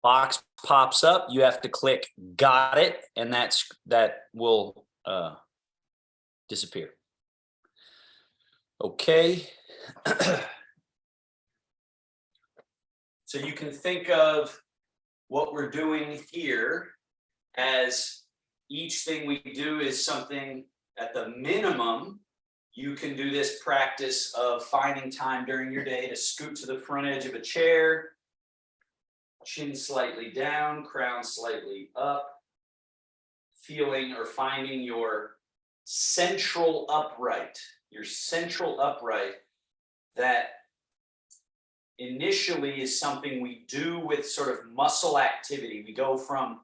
Box pops up. You have to click "Got it," and that will disappear. Okay. So you can think of what we're doing here as each thing we do is something at the minimum. You can do this practice of finding time during your day to scoot to the front edge of a chair, chin slightly down, crown slightly up, feeling or finding your central upright that initially is something we do with sort of muscle activity. We go from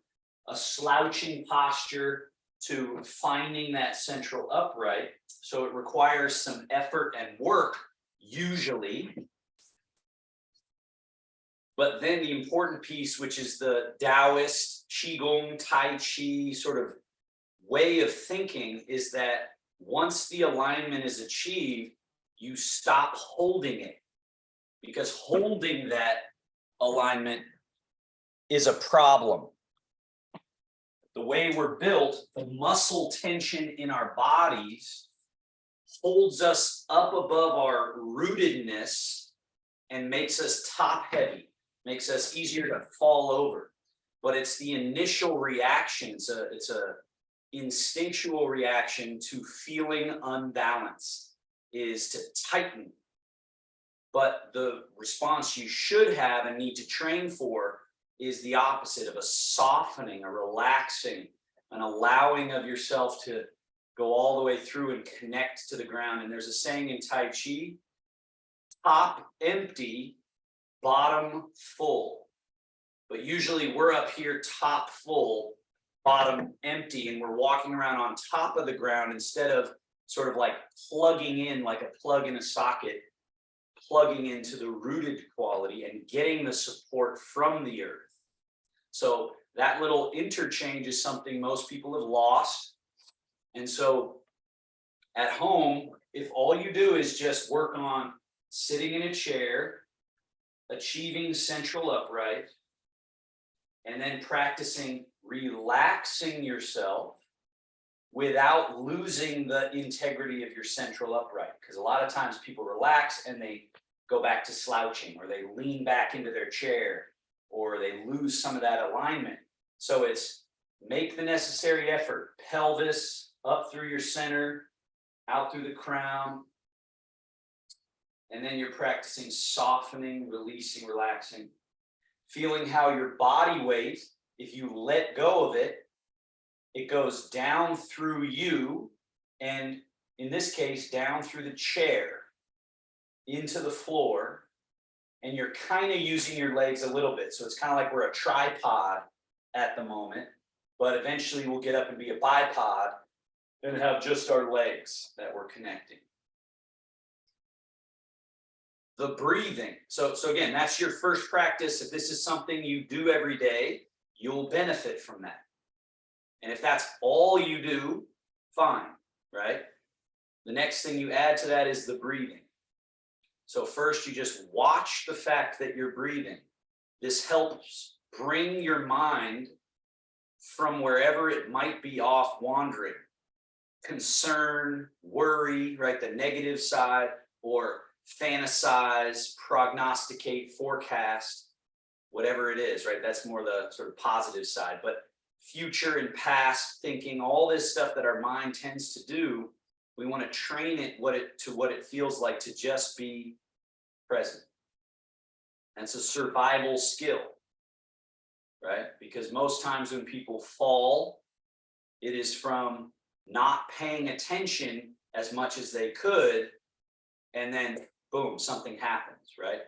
a slouching posture to finding that central upright. So it requires some effort and work, usually. But then the important piece, which is the Taoist, Qigong, Tai Chi sort of way of thinking, is that once the alignment is achieved, you stop holding it. Because holding that alignment is a problem. The way we're built, the muscle tension in our bodies holds us up above our rootedness and makes us top heavy, makes us easier to fall over. But it's the initial reaction, it's a instinctual reaction to feeling unbalanced, is to tighten. But the response you should have and need to train for is the opposite of a softening, a relaxing, an allowing of yourself to go all the way through and connect to the ground. And there's a saying in Tai Chi, top empty, bottom full. But usually we're up here top full, bottom empty, and we're walking around on top of the ground instead of sort of like plugging in like a plug in a socket, plugging into the rooted quality and getting the support from the earth. So that little interchange is something most people have lost. And so at home, if all you do is just work on sitting in a chair, achieving central upright, and then practicing relaxing yourself without losing the integrity of your central upright. Because a lot of times people relax and they go back to slouching, or they lean back into their chair, or they lose some of that alignment. So it's make the necessary effort, pelvis up through your center, out through the crown, and then you're practicing softening, releasing, relaxing, feeling how your body weight, if you let go of it, it goes down through you, and in this case, down through the chair, into the floor, and you're kind of using your legs a little bit. So it's kind of like we're a tripod at the moment, but eventually we'll get up and be a bipod and have just our legs that we're connecting. The breathing. So again, that's your first practice. If this is something you do every day, you'll benefit from that. And if that's all you do, fine, right? The next thing you add to that is the breathing. So first, you just watch the fact that you're breathing. This helps bring your mind from wherever it might be off wandering. Concern, worry, right? The negative side, or fantasize, prognosticate, forecast, whatever it is, right? That's more the sort of positive side. But future and past thinking, all this stuff that our mind tends to do, we want to train it to what it feels like to just be present. And it's a survival skill, right? Because most times when people fall, it is from not paying attention as much as they could, and then boom, something happens, right?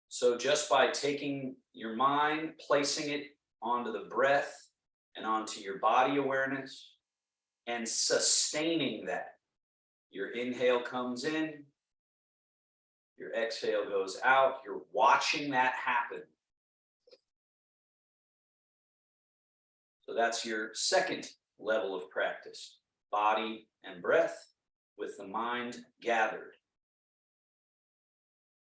So just by taking your mind, placing it onto the breath and onto your body awareness, and sustaining that. Your inhale comes in, your exhale goes out. You're watching that happen. So that's your second level of practice, body and breath with the mind gathered.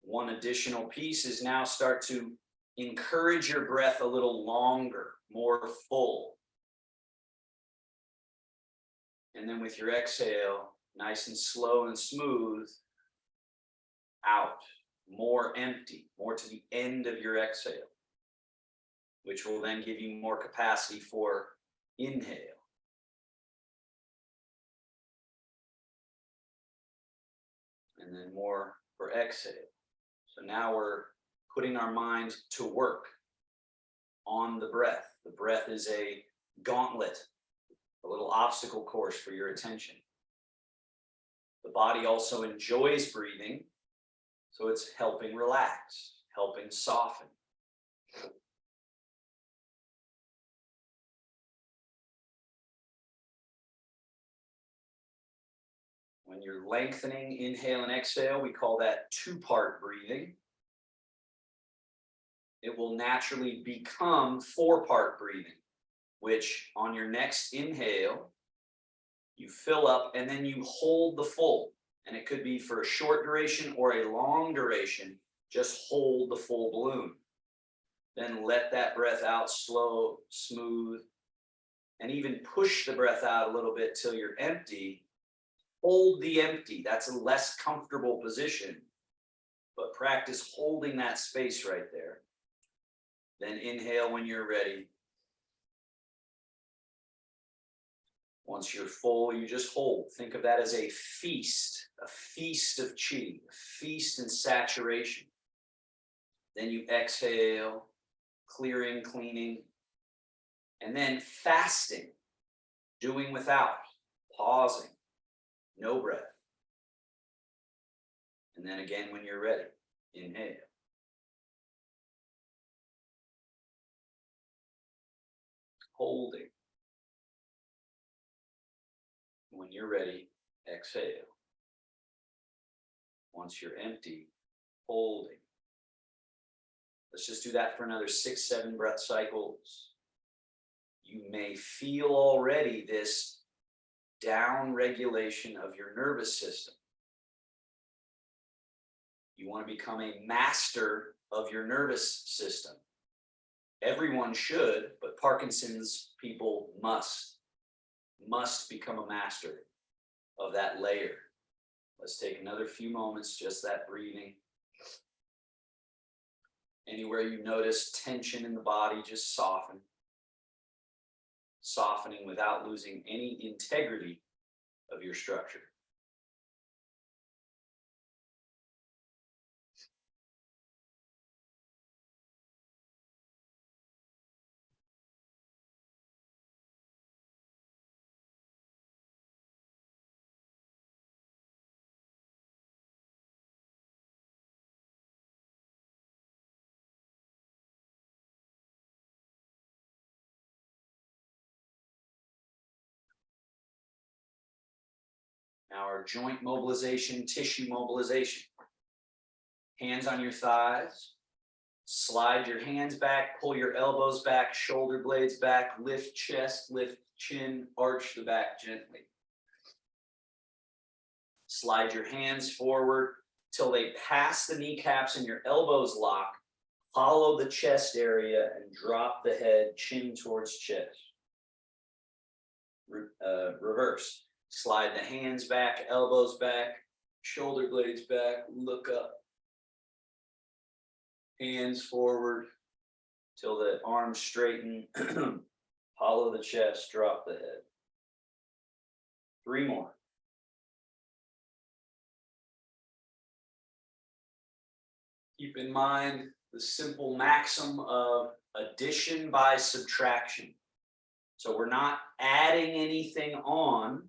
One additional piece is now start to encourage your breath a little longer, more full. And then with your exhale, nice and slow and smooth, out, more empty, more to the end of your exhale, which will then give you more capacity for inhale. And then more for exhale. So now we're putting our mind to work on the breath. The breath is a gauntlet, a little obstacle course for your attention. The body also enjoys breathing, so it's helping relax, helping soften. When you're lengthening inhale and exhale, we call that two-part breathing. It will naturally become four-part breathing, which on your next inhale, you fill up and then you hold the full. And it could be for a short duration or a long duration, just hold the full balloon. Then let that breath out slow, smooth, and even push the breath out a little bit till you're empty. Hold the empty. That's a less comfortable position, but practice holding that space right there. Then inhale when you're ready. Once you're full, you just hold. Think of that as a feast of chi, a feast and saturation. Then you exhale, clearing, cleaning, and then fasting, doing without, pausing, no breath. And then again when you're ready, inhale. Holding. When you're ready, exhale. Once you're empty, holding. Let's just do that for another 6, 7 breath cycles. You may feel already this down regulation of your nervous system. You want to become a master of your nervous system. Everyone should, but Parkinson's people must become a master of that layer. Let's take another few moments, just that breathing. Anywhere you notice tension in the body, just soften. Softening without losing any integrity of your structure. Now our joint mobilization, tissue mobilization. Hands on your thighs. Slide your hands back, pull your elbows back, shoulder blades back, lift chest, lift chin, arch the back gently. Slide your hands forward till they pass the kneecaps and your elbows lock. Follow the chest area and drop the head, chin towards chest. Reverse. Slide the hands back, elbows back, shoulder blades back, look up. Hands forward till the arms straighten. Hollow the chest, drop the head. 3 more. Keep in mind the simple maxim of addition by subtraction. So we're not adding anything on.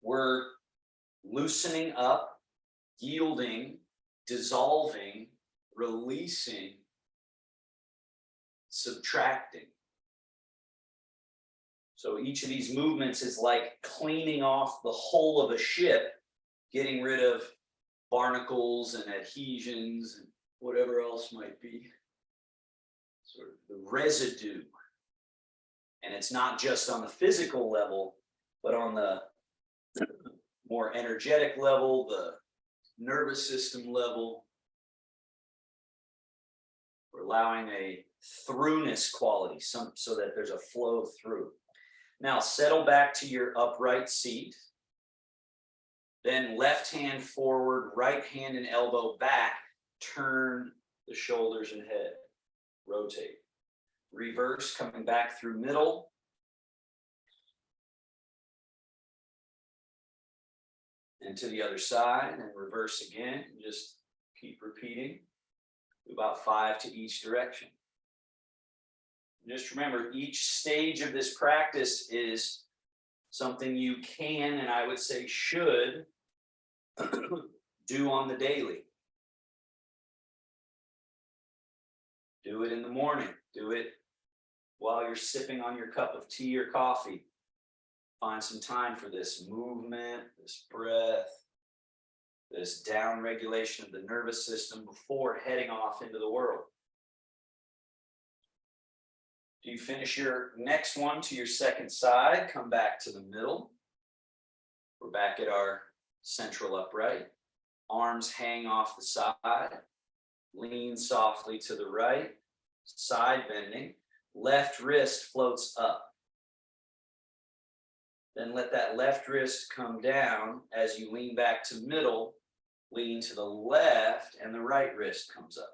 We're loosening up, yielding, dissolving, releasing, subtracting. So each of these movements is like cleaning off the hull of a ship, getting rid of barnacles and adhesions and whatever else might be. Sort of the residue. And it's not just on the physical level, but on the more energetic level, the nervous system level. We're allowing a throughness quality, so that there's a flow through. Now settle back to your upright seat. Then left hand forward, right hand and elbow back. Turn the shoulders and head. Rotate. Reverse, coming back through middle. And to the other side, and reverse again. Just keep repeating. About 5 to each direction. Just remember, each stage of this practice is something you can, and I would say should, do on the daily. Do it in the morning. Do it while you're sipping on your cup of tea or coffee. Find some time for this movement, this breath, this down regulation of the nervous system before heading off into the world. Do you finish your next one to your second side? Come back to the middle. We're back at our central upright. Arms hang off the side. Lean softly to the right. Side bending. Left wrist floats up. Then let that left wrist come down as you lean back to middle. Lean to the left, and the right wrist comes up.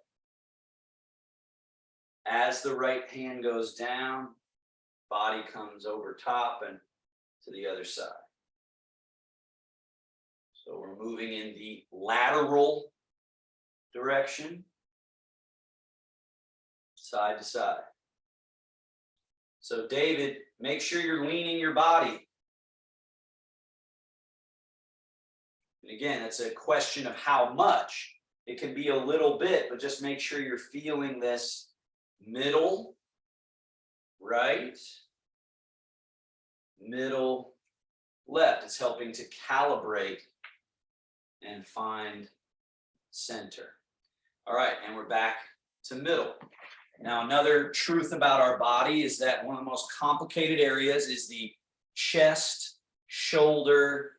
As the right hand goes down, body comes over top and to the other side. So we're moving in the lateral direction, side to side. So David, make sure you're leaning your body. And again, it's a question of how much. It can be a little bit, but just make sure you're feeling this middle, right, middle, left. It's helping to calibrate and find center. All right, and we're back to middle. Now, another truth about our body is that one of the most complicated areas is the chest, shoulder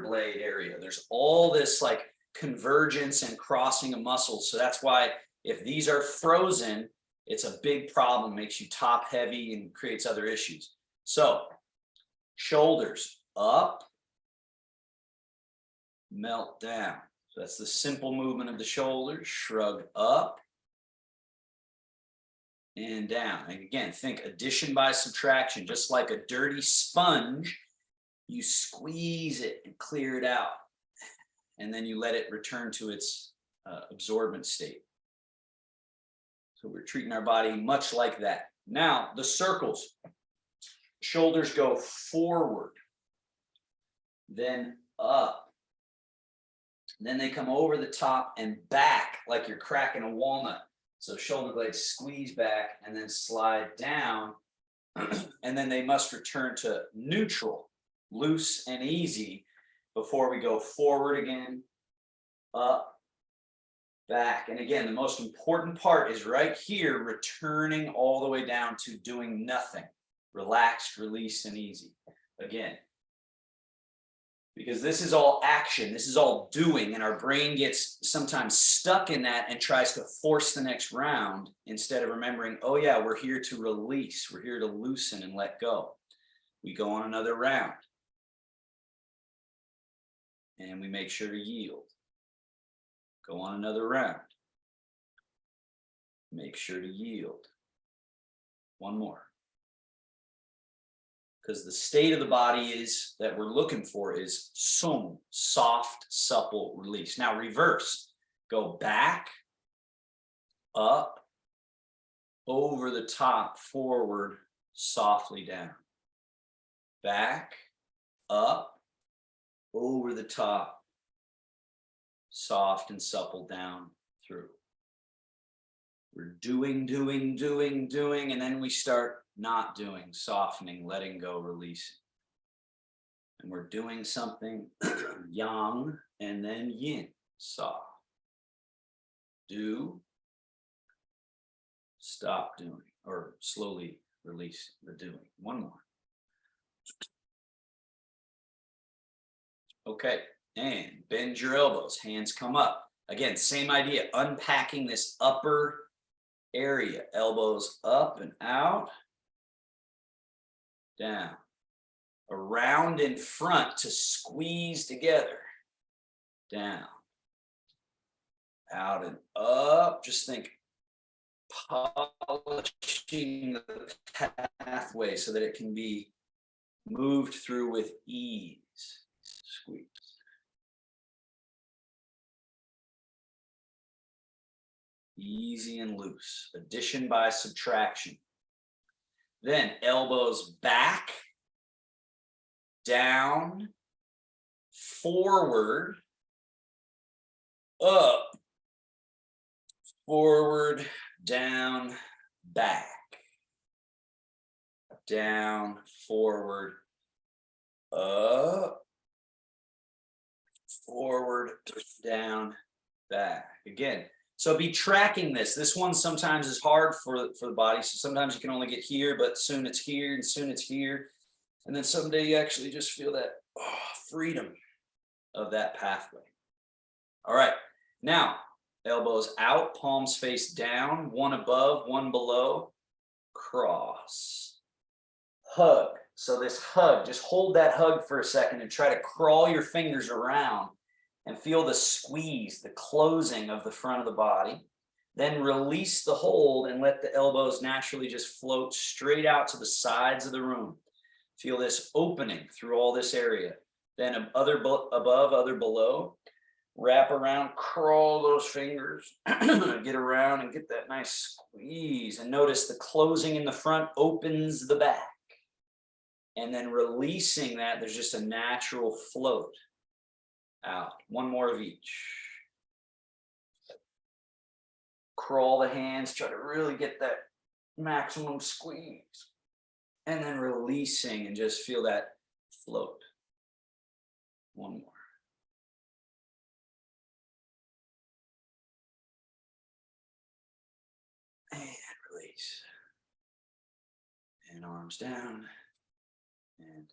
blade area. There's all this like convergence and crossing of muscles. So that's why if these are frozen, it's a big problem, makes you top heavy and creates other issues. So shoulders up, melt down. So that's the simple movement of the shoulders. Shrug up and down. And again, think addition by subtraction. Just like a dirty sponge, you squeeze it and clear it out. And then you let it return to its absorbent state. So we're treating our body much like that. Now, the circles. Shoulders go forward, then up. Then they come over the top and back like you're cracking a walnut. So shoulder blades squeeze back and then slide down. And then they must return to neutral, loose and easy before we go forward again, up, back. And again, the most important part is right here, returning all the way down to doing nothing. Relaxed, released, and easy. Again, because this is all action, this is all doing, and our brain gets sometimes stuck in that and tries to force the next round instead of remembering, oh yeah, we're here to release, we're here to loosen and let go. We go on another round. And we make sure to yield. Go on another round. Make sure to yield. One more. Because the state of the body is that we're looking for is sum, soft, supple release. Now reverse. Go back, up, over the top, forward, softly down. Back, up, over the top, soft and supple down through. We're doing, and then we start not doing, softening, letting go, releasing. And we're doing something yang and then yin, soft. Do, stop doing, or slowly release the doing. One more. Okay, and bend your elbows, hands come up. Again, same idea, unpacking this upper area. Elbows up and out, down. Around in front to squeeze together, down. Out and up. Just think polishing the pathway so that it can be moved through with ease. Squeeze. Easy and loose. Addition by subtraction. Then elbows back, down, forward, up, forward, down, back, down, forward, up, forward, down, back. Again, so be tracking this. This one sometimes is hard for the body. So sometimes you can only get here, but soon it's here and soon it's here. And then someday you actually just feel that freedom of that pathway. All right, now elbows out, palms face down, one above, one below, cross, hug. So this hug, just hold that hug for a second and try to crawl your fingers around and feel the squeeze, the closing of the front of the body. Then release the hold and let the elbows naturally just float straight out to the sides of the room. Feel this opening through all this area. Then other above, other below. Wrap around, crawl those fingers, get around and get that nice squeeze. And notice the closing in the front opens the back. And then releasing that, there's just a natural float out. One more of each. Crawl the hands, try to really get that maximum squeeze. And then releasing and just feel that float. One more. And release. And arms down. And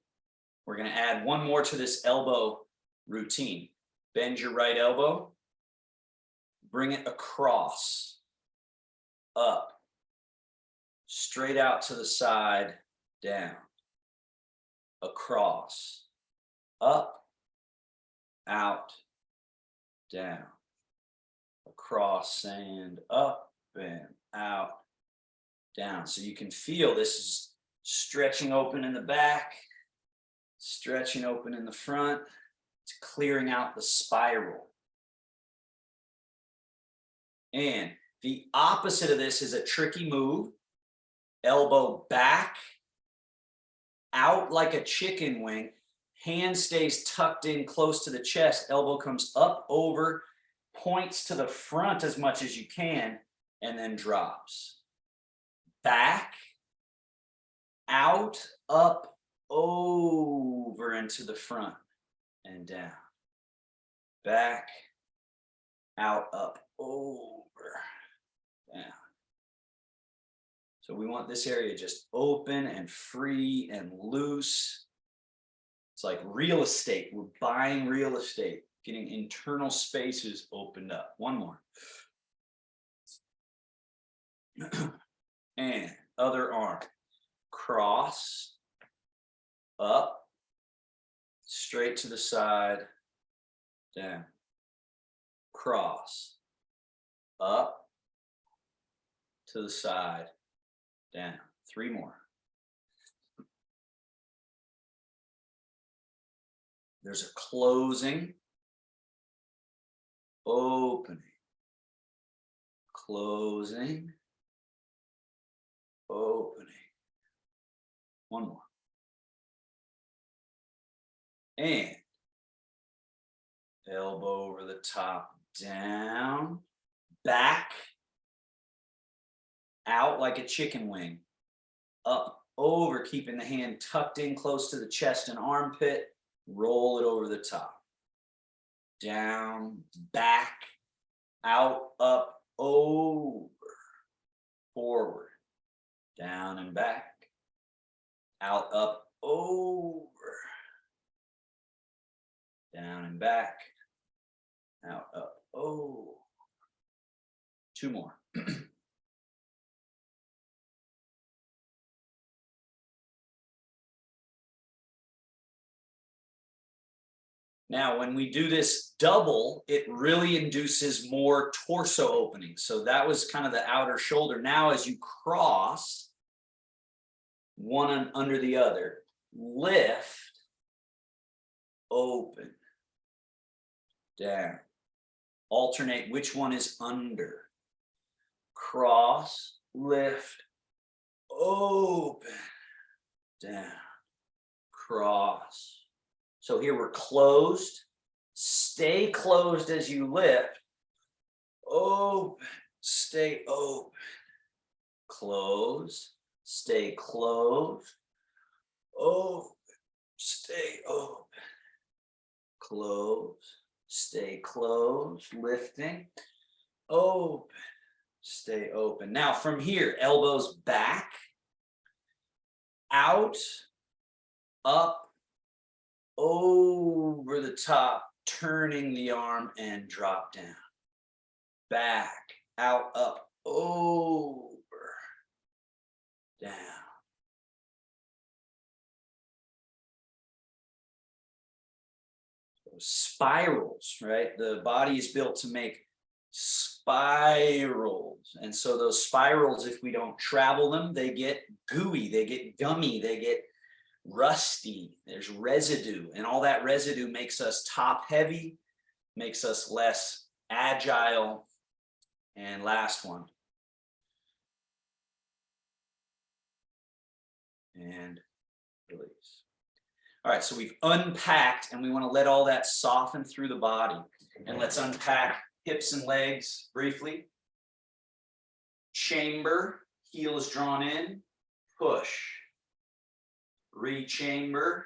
we're going to add one more to this elbow routine. Bend your right elbow. Bring it across. Up. Straight out to the side. Down. Across. Up. Out. Down. Across and up and out. Down. So you can feel this is stretching open in the back, stretching open in the front. It's clearing out the spiral. And the opposite of this is a tricky move. Elbow back, out like a chicken wing. Hand stays tucked in close to the chest. Elbow comes up, over, points to the front as much as you can, and then drops. Back, out, up, over into the front and down. Back, out, up, over, down. So we want this area just open and free and loose. It's like real estate. We're buying real estate, getting internal spaces opened up. One more. And other arm. Cross, up, straight to the side, down. Cross, up, to the side, down. Three more. There's a closing, opening, closing, opening. One more. And elbow over the top, down, back, out like a chicken wing, up, over, keeping the hand tucked in close to the chest and armpit, roll it over the top, down, back, out, up, over, forward, down and back, out, up, over, down and back, out, up, over. Two more. Now, when we do this double, it really induces more torso opening. So that was kind of the outer shoulder. Now, as you cross one under the other, lift, open, down. Alternate which one is under. Cross, lift, open, down, cross. So here we're closed. Stay closed as you lift. Open, stay open. Close, stay closed. Open, stay open. Close, stay closed. Lifting. Open, stay open. Now from here, elbows back, out, up, over the top, turning the arm and drop down. Back, out, up, over, down. Those spirals, right? The body is built to make spirals. And so those spirals, if we don't travel them, they get gooey, they get gummy, they get rusty, there's residue, and all that residue makes us top heavy, makes us less agile. And last one. And release. All right, so we've unpacked and we want to let all that soften through the body. And let's unpack hips and legs briefly. Chamber, heels drawn in, push. Rechamber,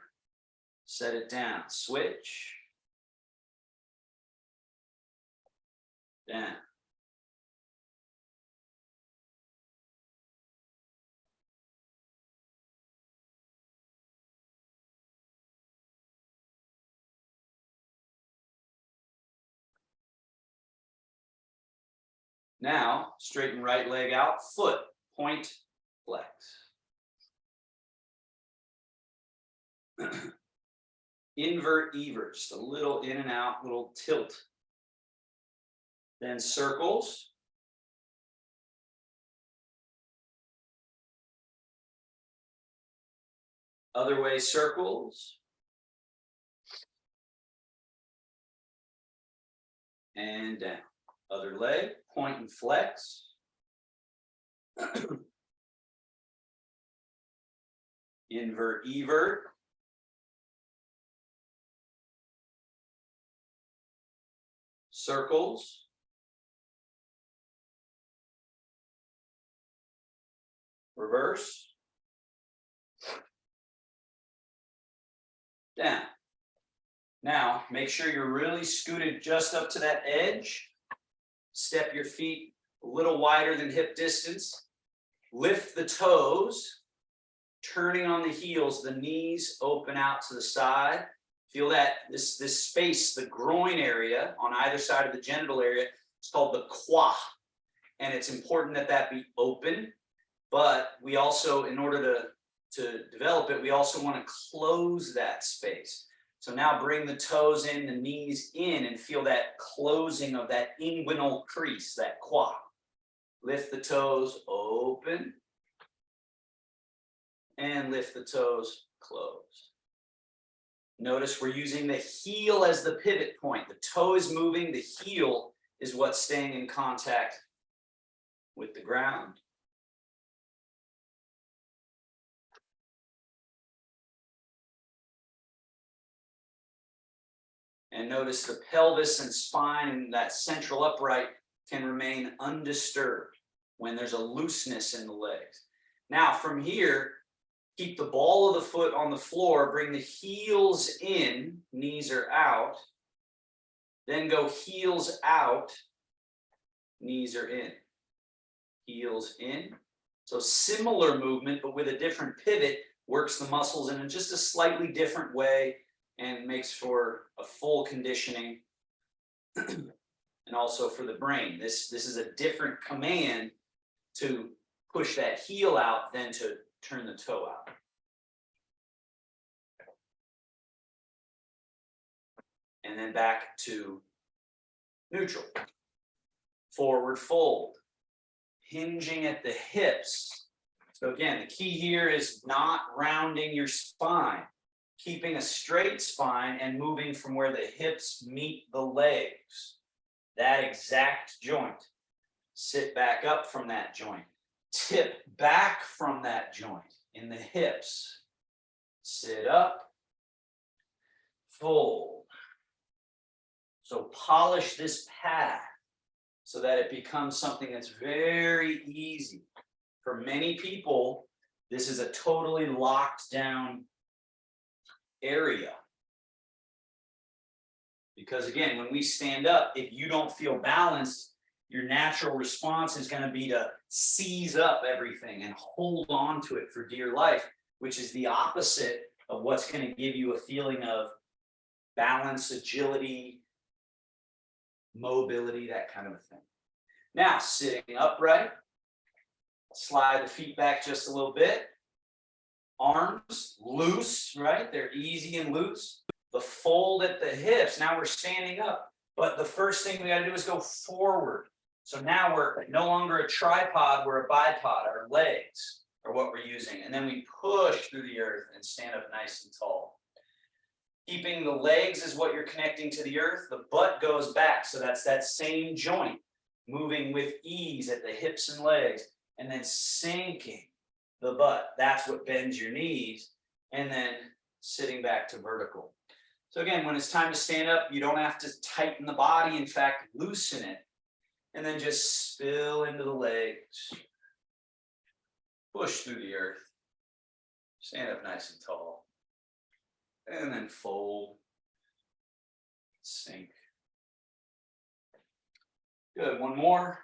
set it down, switch, down. Now, straighten right leg out, foot, point, flex. Invert, evert, just a little in and out, little tilt. Then circles. Other way circles. And down. Other leg, point and flex. Invert, evert. Circles. Reverse. Down. Now, make sure you're really scooted just up to that edge. Step your feet a little wider than hip distance. Lift the toes, turning on the heels, the knees open out to the side. Feel that this space, the groin area on either side of the genital area, it's called the quad. And it's important that that be open, but we also, in order to develop it, we also want to close that space. So now bring the toes in, the knees in, and feel that closing of that inguinal crease, that quad. Lift the toes, open, and lift the toes, closed. Notice we're using the heel as the pivot point. The toe is moving, the heel is what's staying in contact with the ground. And notice the pelvis and spine and that central upright can remain undisturbed when there's a looseness in the legs. Now from here, keep the ball of the foot on the floor, bring the heels in, knees are out, then go heels out, knees are in, heels in. So similar movement, but with a different pivot, works the muscles in just a slightly different way and makes for a full conditioning and also for the brain. This is a different command to push that heel out than to turn the toe out. and then back to neutral. Forward fold, hinging at the hips. So again, the key here is not rounding your spine, keeping a straight spine and moving from where the hips meet the legs. That exact joint. Sit back up from that joint. Tip back from that joint in the hips. Sit up, fold. So polish this path so that it becomes something that's very easy. For many people, this is a totally locked down area. Because again, when we stand up, if you don't feel balanced, your natural response is going to be to seize up everything and hold on to it for dear life, which is the opposite of what's going to give you a feeling of balance, agility, mobility, that kind of a thing. Now, sitting upright, slide the feet back just a little bit. Arms loose, right? They're easy and loose. The fold at the hips. Now we're standing up. But the first thing we got to do is go forward. So now we're no longer a tripod, we're a bipod. Our legs are what we're using. And then we push through the earth and stand up nice and tall. Keeping the legs is what you're connecting to the earth. The butt goes back. So that's that same joint. Moving with ease at the hips and legs. And then sinking the butt. That's what bends your knees. And then sitting back to vertical. So again, when it's time to stand up, you don't have to tighten the body. In fact, loosen it. And then just spill into the legs. Push through the earth. Stand up nice and tall. And then fold. Sink. Good. One more.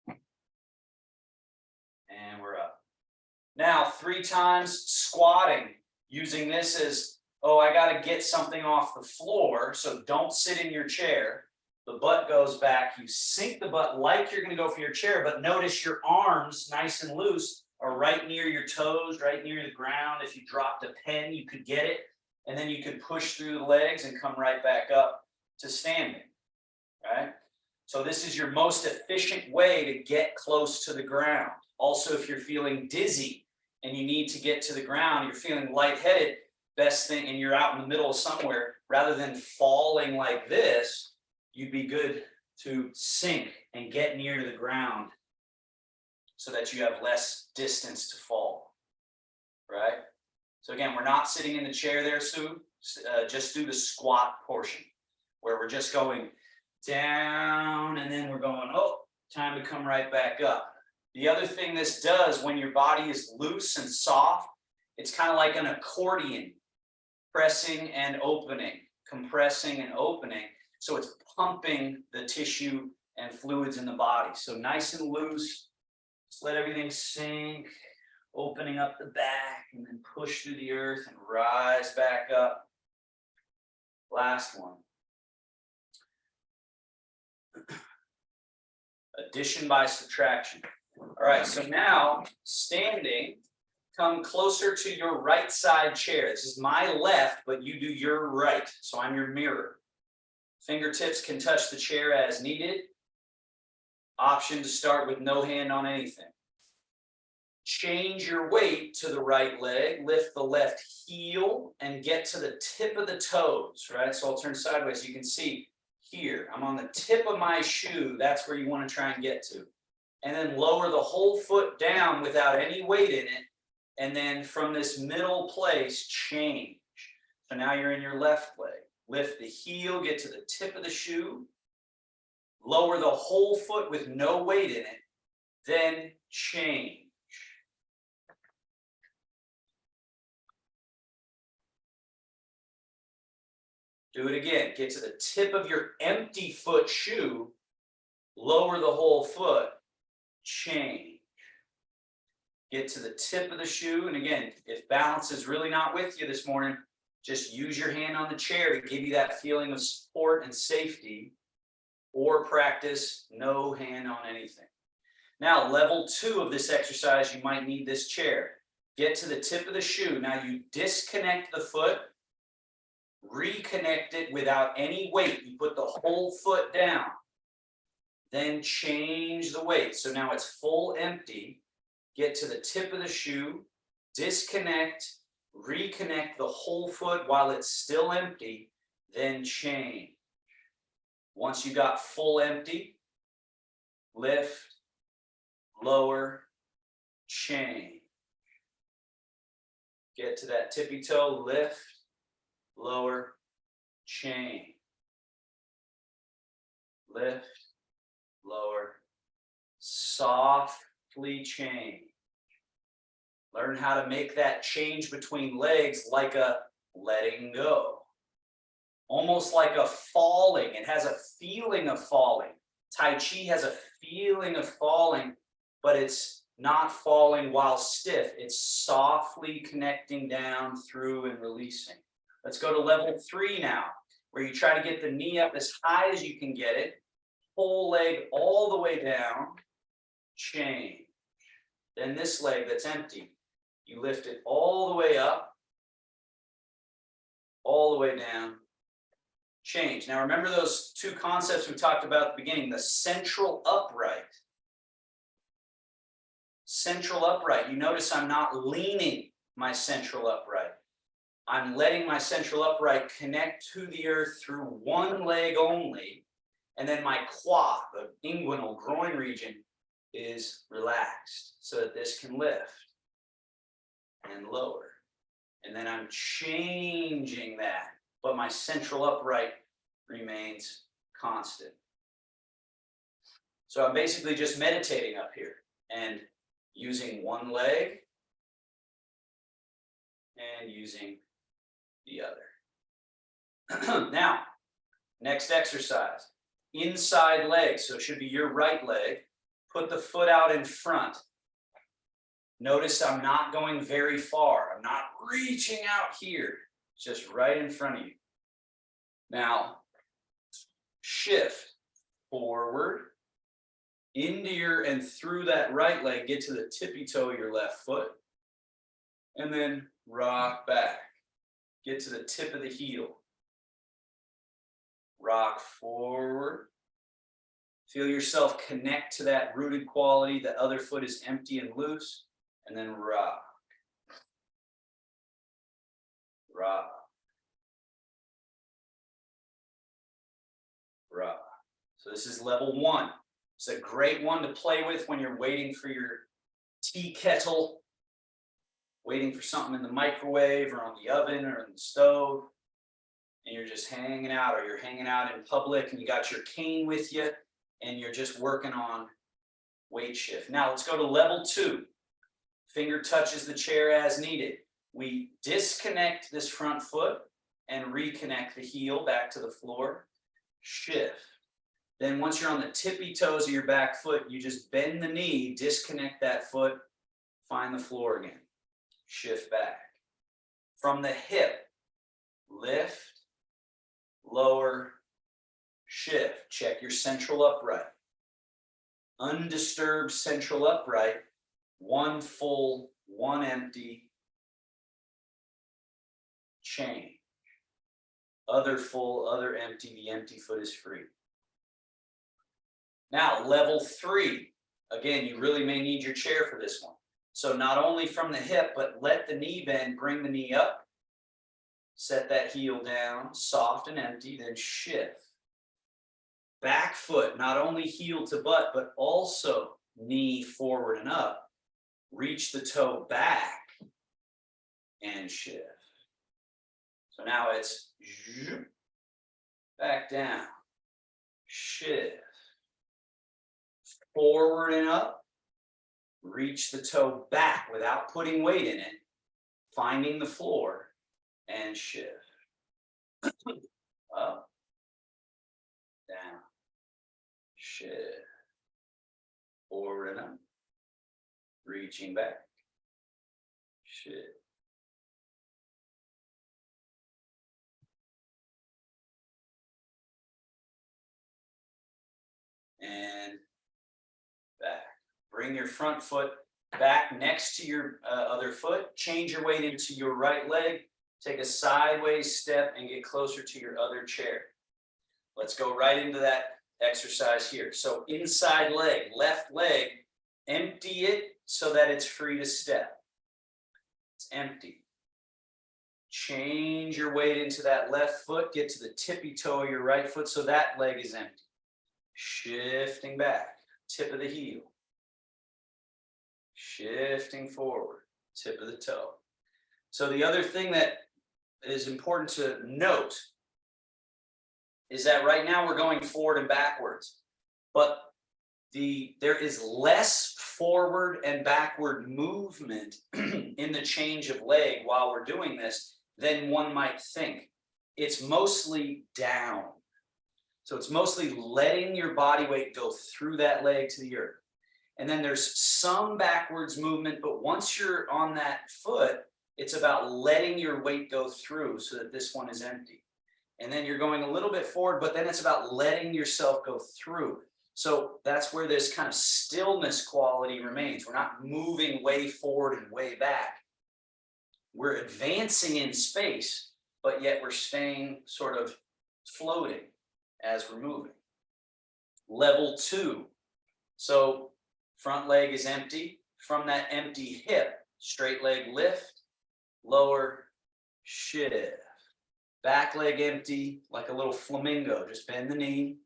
And we're up. Now, 3 times squatting, using this as, oh, I got to get something off the floor. So don't sit in your chair. The butt goes back. You sink the butt like you're going to go for your chair, but notice your arms, nice and loose, are right near your toes, right near the ground. If you dropped a pen, you could get it. And then you could push through the legs and come right back up to standing. Right? So this is your most efficient way to get close to the ground. Also, if you're feeling dizzy and you need to get to the ground, you're feeling lightheaded, best thing, and you're out in the middle of somewhere, rather than falling like this, you'd be good to sink and get near to the ground so that you have less distance to fall, right? So again, we're not sitting in the chair there, Sue. Just do the squat portion where we're just going down and then we're going, oh, time to come right back up. The other thing this does when your body is loose and soft, it's kind of like an accordion, pressing and opening, compressing and opening. So it's pumping the tissue and fluids in the body. So nice and loose, just let everything sink, opening up the back and then push through the earth and rise back up. Last one. Addition by subtraction. All right, so now standing, come closer to your right side chair. This is my left, but you do your right. So I'm your mirror. Fingertips can touch the chair as needed. Option to start with no hand on anything. Change your weight to the right leg, lift the left heel and get to the tip of the toes, right? So I'll turn sideways. You can see here, I'm on the tip of my shoe. That's where you want to try and get to. And then lower the whole foot down without any weight in it. And then from this middle place, change. So now you're in your left leg. Lift the heel, get to the tip of the shoe. Lower the whole foot with no weight in it. Then change. Do it again. Get to the tip of your empty foot shoe. Lower the whole foot. Change. Get to the tip of the shoe. And again, if balance is really not with you this morning, just use your hand on the chair to give you that feeling of support and safety, or practice no hand on anything. Now, level 2 of this exercise, you might need this chair. Get to the tip of the shoe. Now you disconnect the foot reconnect it without any weight. You put the whole foot down, then change the weight. So now it's full empty. Get to the tip of the shoe, disconnect, reconnect the whole foot while it's still empty, then change. Once you got full empty, lift, lower, change. Get to that tippy toe, lift, lower, change. Lift, lower, softly change. Learn how to make that change between legs like a letting go. Almost like a falling. It has a feeling of falling. Tai Chi has a feeling of falling, but it's not falling while stiff. It's softly connecting down through and releasing. Let's go to level 3 now, where you try to get the knee up as high as you can get it. Whole leg all the way down, change. Then this leg that's empty, you lift it all the way up, all the way down, change. Now remember those two concepts we talked about at the beginning, the central upright. Central upright, you notice I'm not leaning my central upright. I'm letting my central upright connect to the earth through one leg only, and then my quad, the inguinal groin region, is relaxed so that this can lift and lower. And then I'm changing that, but my central upright remains constant. So I'm basically just meditating up here and using one leg and using the other. Now, next exercise, inside leg. So it should be your right leg. Put the foot out in front. Notice I'm not going very far. I'm not reaching out here. It's just right in front of you. Now, shift forward into your and through that right leg, get to the tippy toe of your left foot, and then rock back. Get to the tip of the heel. Rock forward. Feel yourself connect to that rooted quality. The other foot is empty and loose. And then rock. Rock. Rock. So this is level 1. It's a great one to play with when you're waiting for your tea kettle, waiting for something in the microwave or on the oven or in the stove, and you're just hanging out, or you're hanging out in public and you got your cane with you and you're just working on weight shift. Now let's go to level 2. Finger touches the chair as needed. We disconnect this front foot and reconnect the heel back to the floor. Shift. Then once you're on the tippy toes of your back foot, you just bend the knee, disconnect that foot, find the floor again. Shift back. From the hip, lift, lower, shift. Check your central upright. Undisturbed central upright, one full, one empty, change. Other full, other empty, the empty foot is free. Now, level 3. Again, you really may need your chair for this one. So not only from the hip, but let the knee bend, bring the knee up, set that heel down, soft and empty, then shift. Back foot, not only heel to butt, but also knee forward and up. Reach the toe back and shift. So now it's back down, shift. Forward and up, reach the toe back without putting weight in it, finding the floor, and shift. Up, down, shift. Forward and up, reaching back, shift. And back. Bring your front foot back next to your other foot. Change your weight into your right leg. take a sideways step and get closer to your other chair. Let's go right into that exercise here. So inside leg, left leg, empty it so that it's free to step. It's empty. Change your weight into that left foot, get to the tippy toe of your right foot so that leg is empty. Shifting back, tip of the heel. Shifting forward, tip of the toe. So the other thing that is important to note is that right now we're going forward and backwards, but there is less forward and backward movement in the change of leg while we're doing this than one might think. It's mostly down. So it's mostly letting your body weight go through that leg to the earth. And then there's some backwards movement, but once you're on that foot, it's about letting your weight go through so that this one is empty. And then you're going a little bit forward, but then it's about letting yourself go through. So that's where this kind of stillness quality remains. We're not moving way forward and way back. We're advancing in space, but yet we're staying sort of floating as we're moving. Level 2. So front leg is empty. From that empty hip, straight leg lift, lower, shift. Back leg empty, like a little flamingo. Just bend the knee,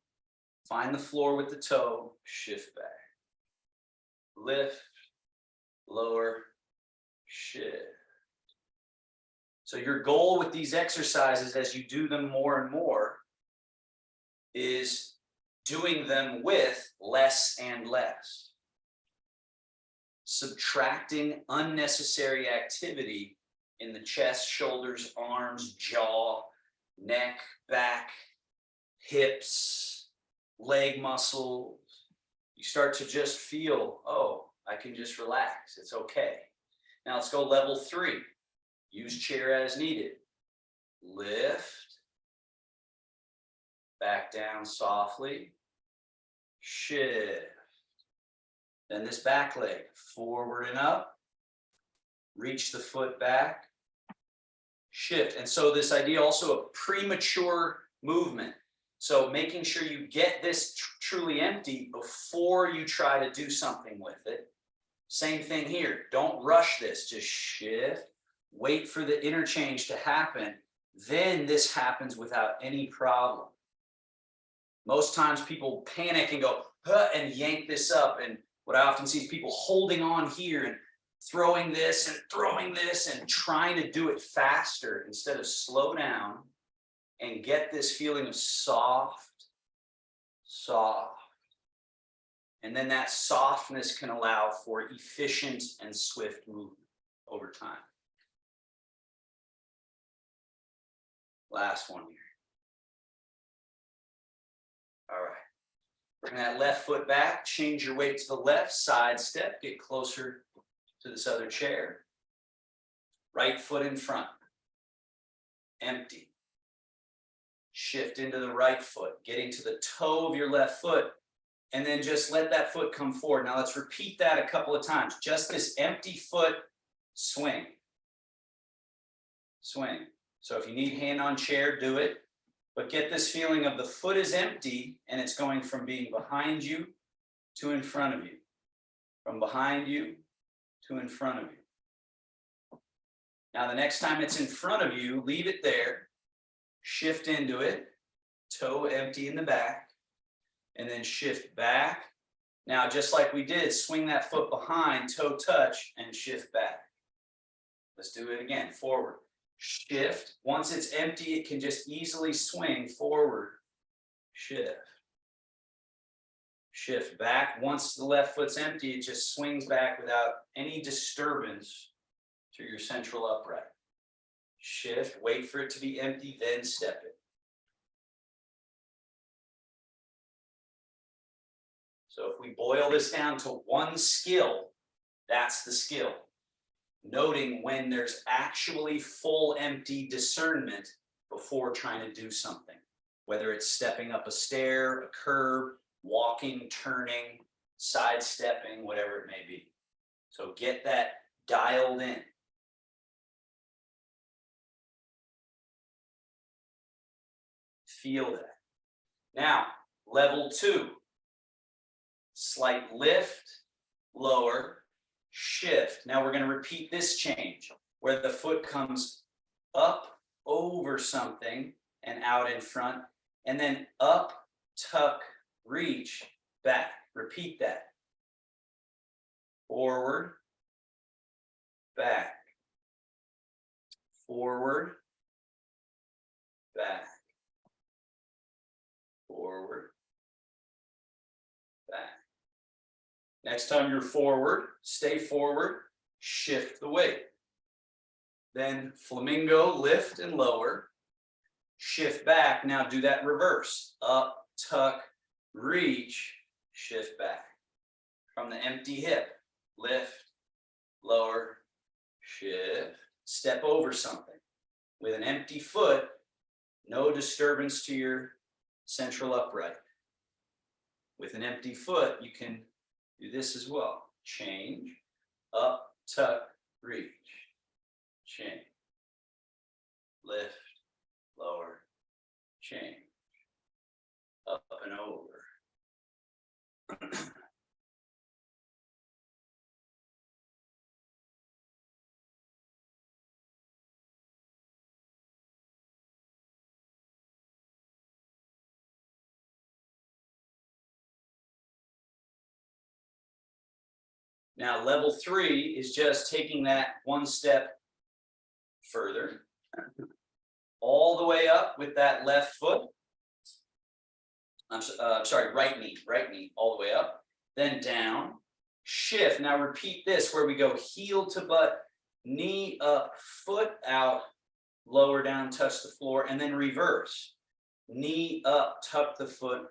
find the floor with the toe, shift back. Lift, lower, shift. So your goal with these exercises as you do them more and more is doing them with less and less. Subtracting unnecessary activity in the chest, shoulders, arms, jaw, neck, back, hips, leg muscles. You start to just feel, oh, I can just relax. It's okay. Now let's go level 3. Use chair as needed. Lift. Back down softly. Shift. Then this back leg, forward and up. Reach the foot back. Shift. And so this idea also of premature movement. So making sure you get this truly empty before you try to do something with it. Same thing here. Don't rush this. Just shift. Wait for the interchange to happen. Then this happens without any problem. Most times people panic and go, huh, and yank this up. And what I often see is people holding on here and throwing this and trying to do it faster instead of slow down and get this feeling of soft, soft. And then that softness can allow for efficient and swift movement over time. Last one here. All right. Bring that left foot back, change your weight to the left, side step, get closer to this other chair. Right foot in front. Empty. Shift into the right foot, getting to the toe of your left foot, and then just let that foot come forward. Now let's repeat that a couple of times. Just this empty foot, swing. Swing. So if you need hand on chair, do it. But get this feeling of the foot is empty and it's going from being behind you to in front of you. From behind you to in front of you. Now the next time it's in front of you, leave it there. Shift into it. Toe empty in the back. And then shift back. Now just like we did, swing that foot behind, toe touch, and shift back. Let's do it again. Forward. Shift. Once it's empty, it can just easily swing forward. Shift. Shift back. Once the left foot's empty, it just swings back without any disturbance to your central upright. Shift. Wait for it to be empty, then step it. So if we boil this down to one skill, that's the skill. Noting when there's actually full empty discernment before trying to do something, whether it's stepping up a stair, a curb, walking, turning, sidestepping, whatever it may be. So get that dialed in. Feel that. Now, level 2. Slight lift, lower, shift. Now we're going to repeat this change where the foot comes up over something and out in front, and then up, tuck, reach, back. Repeat that. Forward, back. Forward, back. Forward, back. Next time you're forward, stay forward, shift the weight. Then flamingo, lift and lower, shift back. Now do that reverse. Up, tuck, reach, shift back. From the empty hip, lift, lower, shift, step over something. With an empty foot, no disturbance to your central upright. With an empty foot, you can do this as well. Change, up, tuck, reach, change, lift, lower, change, up and over. Now, level 3 is just taking that one step further, all the way up with that left foot. I'm sorry, right knee, all the way up, then down, shift. Now repeat this where we go heel to butt, knee up, foot out, lower down, touch the floor, and then reverse. Knee up, tuck the foot,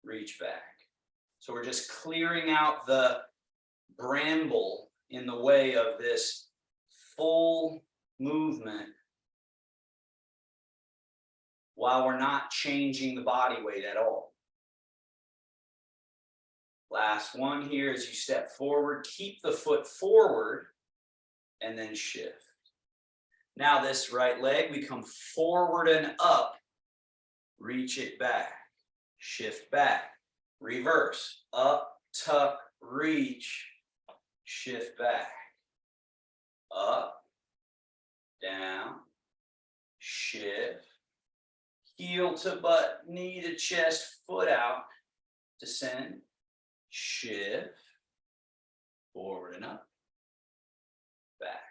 reach back. So we're just clearing out the bramble in the way of this full movement while we're not changing the body weight at all. Last one here as you step forward, keep the foot forward and then shift. Now this right leg, we come forward and up, reach it back, shift back, reverse, up, tuck, reach, shift back, up, down, shift, heel to butt, knee to chest, foot out, descend, shift, forward and up, back,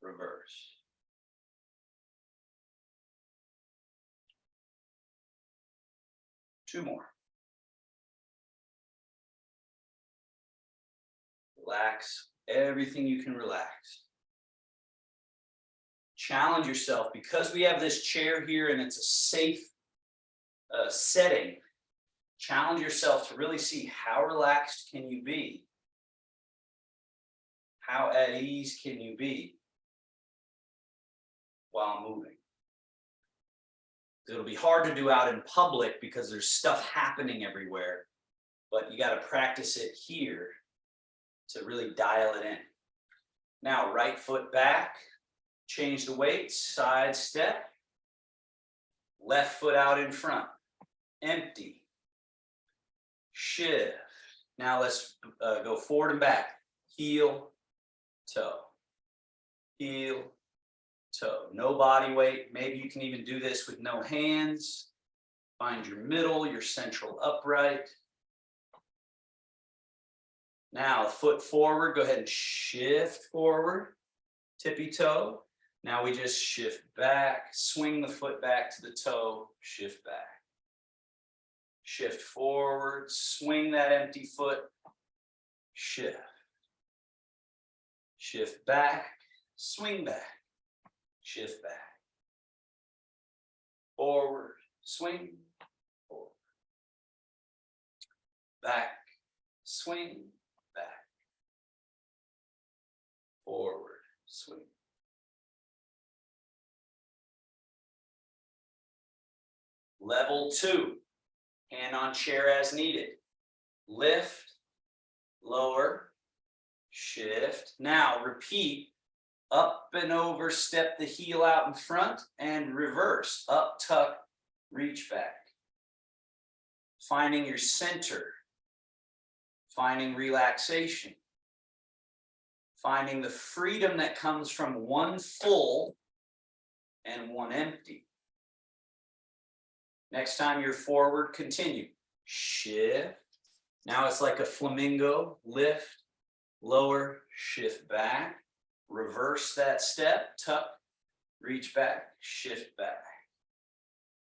reverse. Two more. Relax everything you can relax. Challenge yourself because we have this chair here and it's a safe setting. Challenge yourself to really see how relaxed can you be? How at ease can you be while moving? It'll be hard to do out in public because there's stuff happening everywhere, but you got to practice it here to really dial it in. Now, right foot back, change the weight, side step, left foot out in front, empty, shift. Now let's go forward and back, heel, toe, heel, toe. No body weight. Maybe you can even do this with no hands. Find your middle, your central upright. Now, foot forward, go ahead and shift forward, tippy toe. Now we just shift back, swing the foot back to the toe, shift back. Shift forward, swing that empty foot, shift. Shift back, swing back, shift back. Forward, swing, forward. Back, swing, back. Forward, swing. Level 2, hand on chair as needed. Lift, lower, shift. Now repeat, up and over, step the heel out in front and reverse. Up, tuck, reach back. Finding your center, finding relaxation, finding the freedom that comes from one full and one empty. Next time you're forward, continue. Shift. Now it's like a flamingo. Lift, lower, shift back. Reverse that step, tuck, reach back, shift back.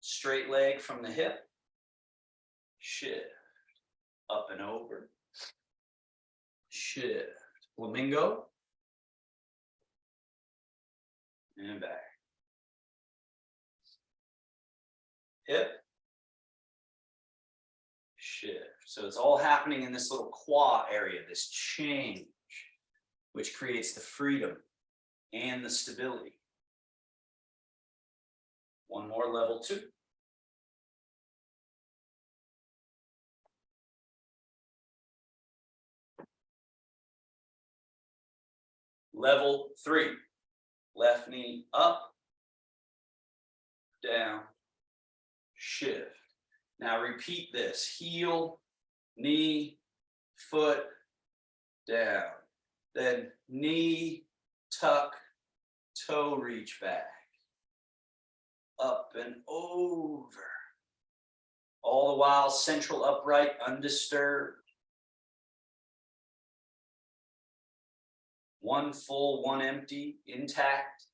Straight leg from the hip. Shift. Up and over. Shift. Flamingo. And back. Hip. Shift. So it's all happening in this little quad area, this change, which creates the freedom and the stability. One more, level 2. Level 3. Left knee up, down, shift. Now repeat this. Heel, knee, foot, down. Then knee, tuck, toe reach back. Up and over. All the while central upright, undisturbed. One full, one empty, intact.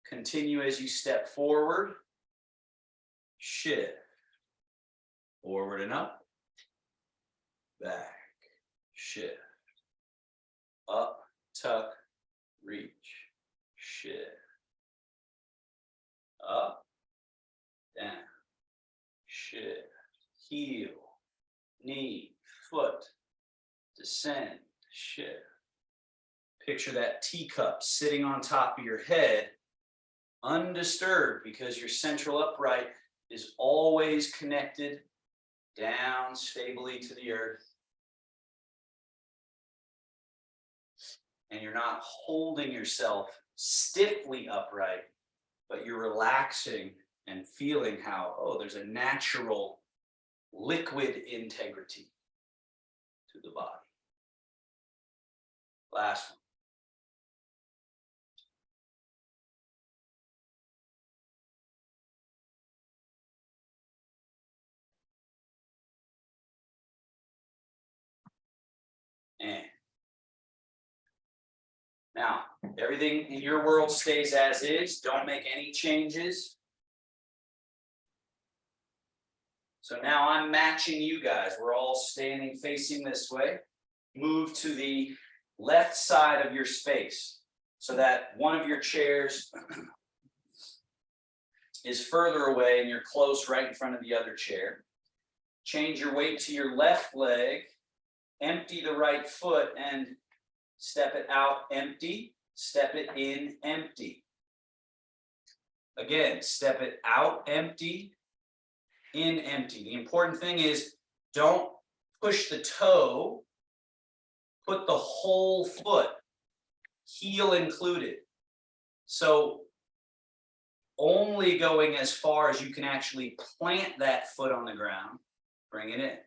Continue as you step forward. Shift. Forward and up. Back. Shift. Up, tuck, reach. Shift. Up, down. Shift. Heel, knee, foot. Descend. Shift. Picture that teacup sitting on top of your head, undisturbed, because your central upright is always connected down stably to the earth. And you're not holding yourself stiffly upright, but you're relaxing and feeling how, oh, there's a natural liquid integrity to the body. Last one. And now, everything in your world stays as is. Don't make any changes. So now I'm matching you guys. We're all standing facing this way. Move to the left side of your space so that one of your chairs is further away and you're close right in front of the other chair. Change your weight to your left leg. Empty the right foot and step it out, empty. Step it in, empty. Again, step it out, empty, in, empty. The important thing is don't push the toe. Put the whole foot, heel included. So only going as far as you can actually plant that foot on the ground. Bring it in.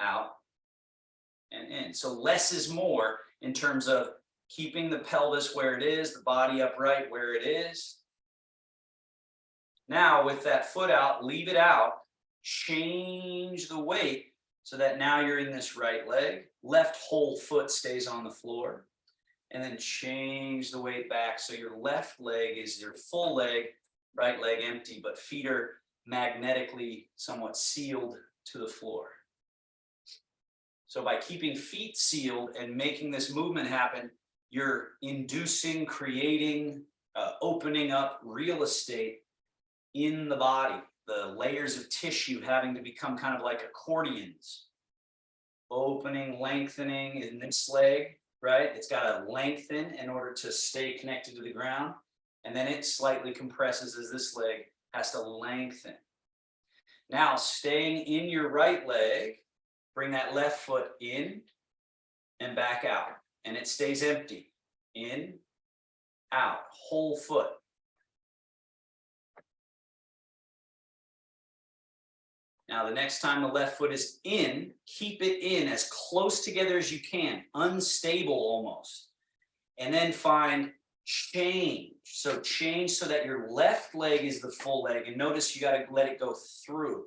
Out and in. So less is more in terms of keeping the pelvis where it is, the body upright where it is. Now with that foot out, leave it out, change the weight so that now you're in this right leg. Left whole foot stays on the floor. And then change the weight back so your left leg is your full leg, right leg empty, but feet are magnetically somewhat sealed to the floor. So by keeping feet sealed and making this movement happen, you're inducing, creating, opening up real estate in the body, the layers of tissue having to become kind of like accordions. Opening, lengthening in this leg, right? It's got to lengthen in order to stay connected to the ground. And then it slightly compresses as this leg has to lengthen. Now, staying in your right leg, bring that left foot in and back out. And it stays empty. In, out, whole foot. Now, the next time the left foot is in, keep it in as close together as you can, unstable almost. And then find change. So change so that your left leg is the full leg. And notice you got to let it go through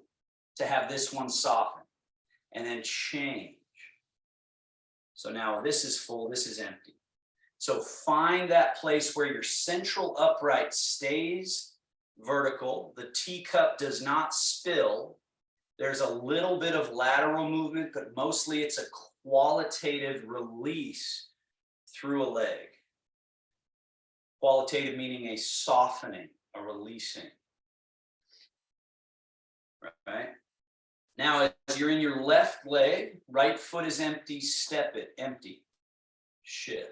to have this one soften. And then change. So now this is full, this is empty. So find that place where your central upright stays vertical. The teacup does not spill. There's a little bit of lateral movement, but mostly it's a qualitative release through a leg. Qualitative meaning a softening, a releasing. Right? Now, as you're in your left leg, right foot is empty, step it, empty, shift.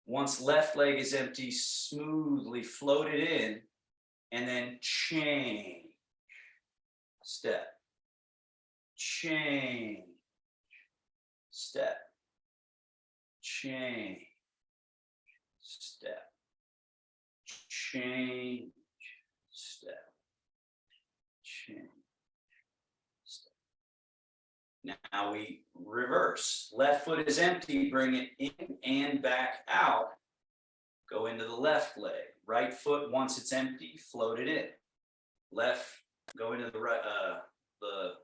Once left leg is empty, smoothly float it in, and then change. Step, change, step, change, step, change, step, change, step. Now we reverse. Left foot is empty, bring it in and back out. Go into the left leg. Right foot, once it's empty, float it in. Left, go into the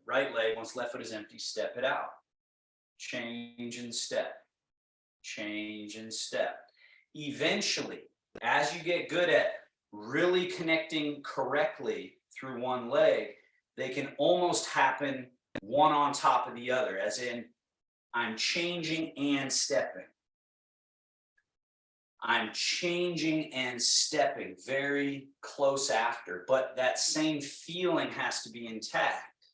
right leg. Once left foot is empty, step it out. Change and step. Change and step. Eventually, as you get good at really connecting correctly through one leg, they can almost happen one on top of the other, as in I'm changing and stepping. I'm changing and stepping very close after, but that same feeling has to be intact.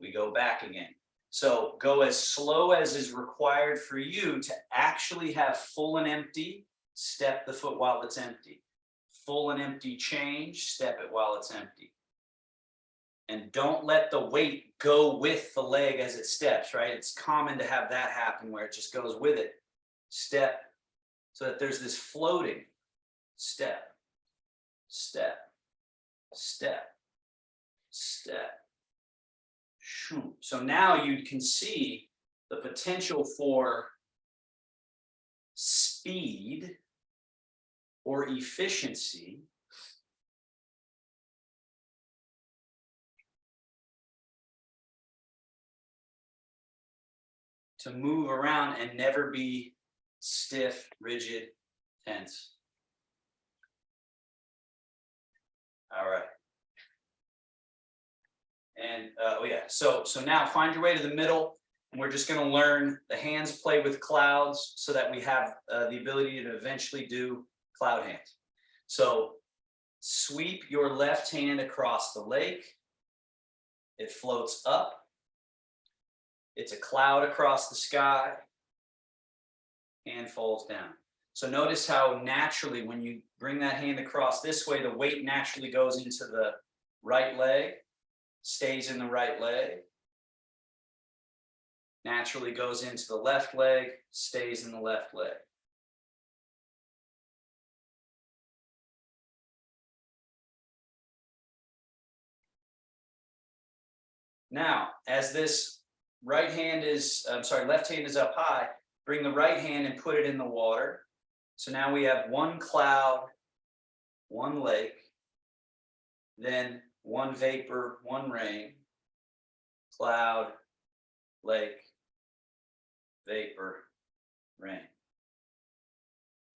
We go back again. So go as slow as is required for you to actually have full and empty, step the foot while it's empty. Full and empty change, step it while it's empty. And don't let the weight go with the leg as it steps, right? It's common to have that happen where it just goes with it. Step, so that there's this floating. Step, step, step, step. So now you can see the potential for speed or efficiency to move around and never be stiff, rigid, tense. All right. And oh yeah, so now find your way to the middle, and we're just going to learn the hands play with clouds so that we have the ability to eventually do cloud hands. So sweep your left hand across the lake. It floats up. It's a cloud across the sky. Hand falls down. So notice how naturally when you bring that hand across this way, the weight naturally goes into the right leg. Stays in the right leg, naturally goes into the left leg, stays in the left leg. Now, as this left hand is up high, bring the right hand and put it in the water. So now we have one cloud, one lake, then one vapor, one rain, cloud, lake, vapor, rain,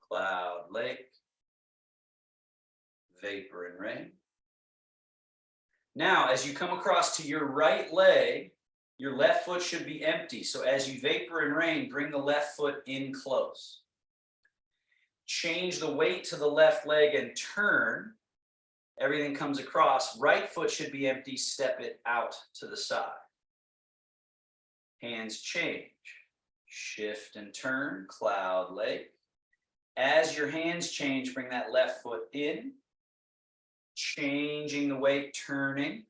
cloud, lake, vapor, and rain. Now, as you come across to your right leg, your left foot should be empty. So as you vapor and rain, bring the left foot in close. Change the weight to the left leg and turn. Everything comes across. Right foot should be empty. Step it out to the side. Hands change. Shift and turn. Cloud, lake. As your hands change, bring that left foot in. Changing the weight, turning.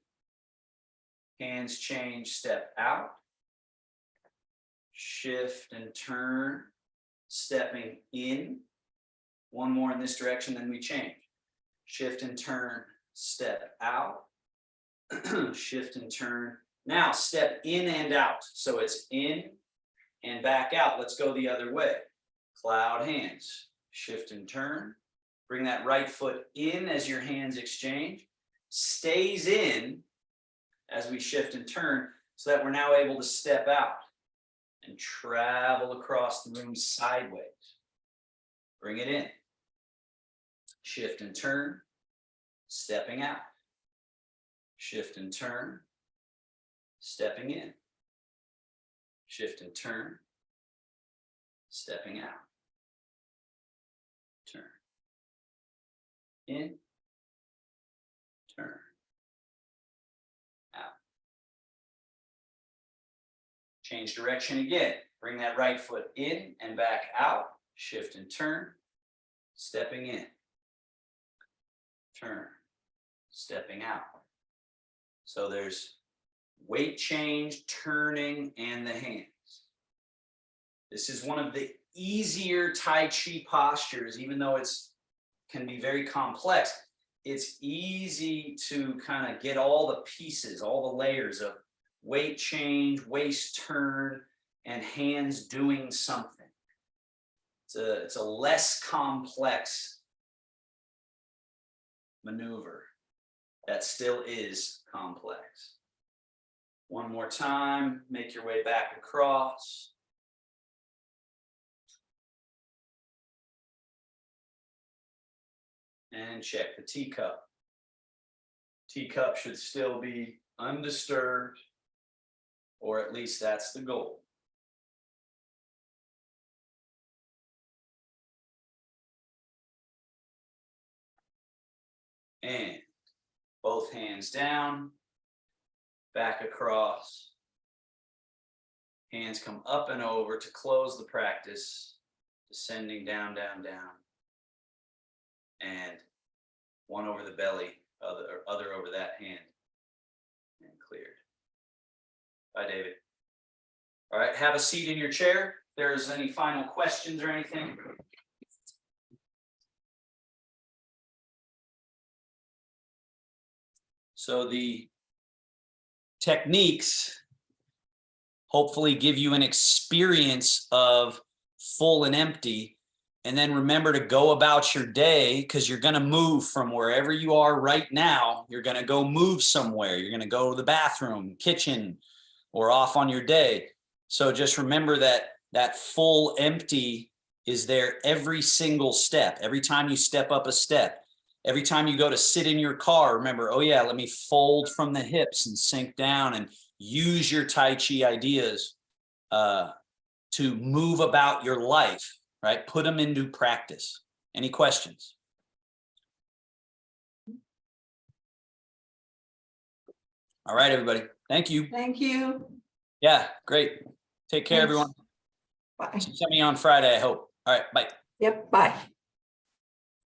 Hands change, step out. Shift and turn. Stepping in. One more in this direction, then we change. Shift and turn, step out. Shift and turn. Now step in and out. So it's in and back out. Let's go the other way. Cloud hands. Shift and turn. Bring that right foot in as your hands exchange. Stays in as we shift and turn, so that we're now able to step out and travel across the room sideways. Bring it in. Shift and turn, stepping out. Shift and turn, stepping in. Shift and turn, stepping out. Turn. In. Turn. Out. Change direction again. Bring that right foot in and back out. Shift and turn. Stepping in. Turn. Stepping out. So there's weight change, turning, and the hands. This is one of the easier Tai Chi postures, even though it's can be very complex. It's easy to kind of get all the pieces, all the layers of weight change, waist turn, and hands doing something. It's a less complex maneuver that still is complex. One more time, make your way back across. And check the teacup. Teacup should still be undisturbed, or at least that's the goal. And both hands down, back across. Hands come up and over to close the practice, descending down, down, down. And one over the belly, other over that hand, and cleared. Bye, David. All right, have a seat in your chair. If there's any final questions or anything. So the techniques hopefully give you an experience of full and empty. And then remember to go about your day, because you're going to move from wherever you are right now. You're going to go move somewhere. You're going to go to the bathroom, kitchen, or off on your day. So just remember that that full empty is there every single step. Every time you step up a step, every time you go to sit in your car, remember, oh yeah, let me fold from the hips and sink down, and use your Tai Chi ideas to move about your life. Right? Put them into practice. Any questions? All right, everybody. Thank you. Thank you. Yeah, great. Take care, Thanks. everyone. Bye. See you on Friday, I hope. All right, bye. Yep, bye.